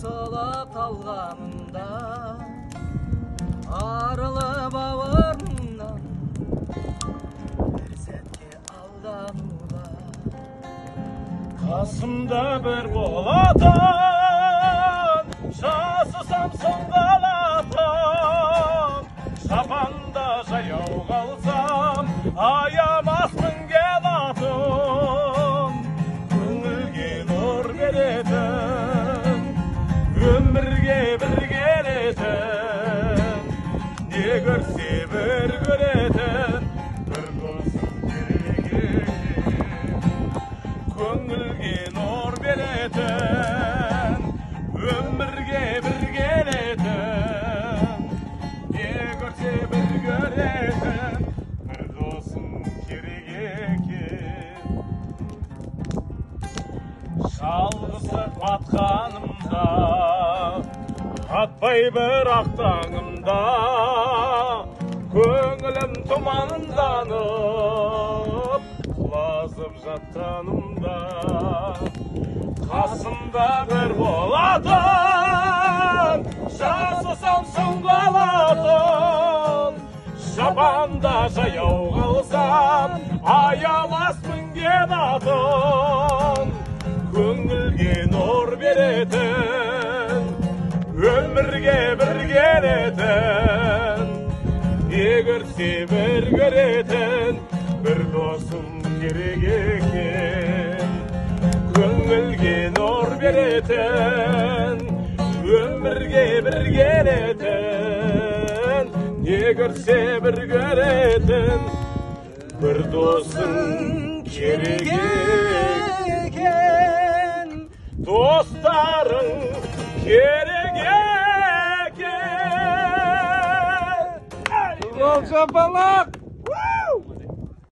солап алғанымда, арылып бауырымнан бір сәтке алдануда. Қасымда бір болатын, жасысам соң қалатын, шапанда жаяу қалсам, аямаспын келатын. Көңілге нұр беретін, өмірге бір келетін, не көрсе бір көретін, бір досым керек екен. Көңілге нұр беретін, өмірге бір келетін, не көрсе бір көретін, бір досым керек екен. Жалғызы батқанымда, атпай бір ақтаңымда, көңілім тұманданып, құлазып жатқанымда, қасымда бір болатын, жасысам соң қалатын, шапанда жаяу қалсам, аямаспын келатын. Көңілге нұр беретін, өмірге бір келетін, не көрсе бір көретін, бір досым керек екен. Көңілге нұр беретін, өмірге бір келетін, не көрсе бір көретін, бір досым керек екен. Достарың керек екен. Жол жапалақ!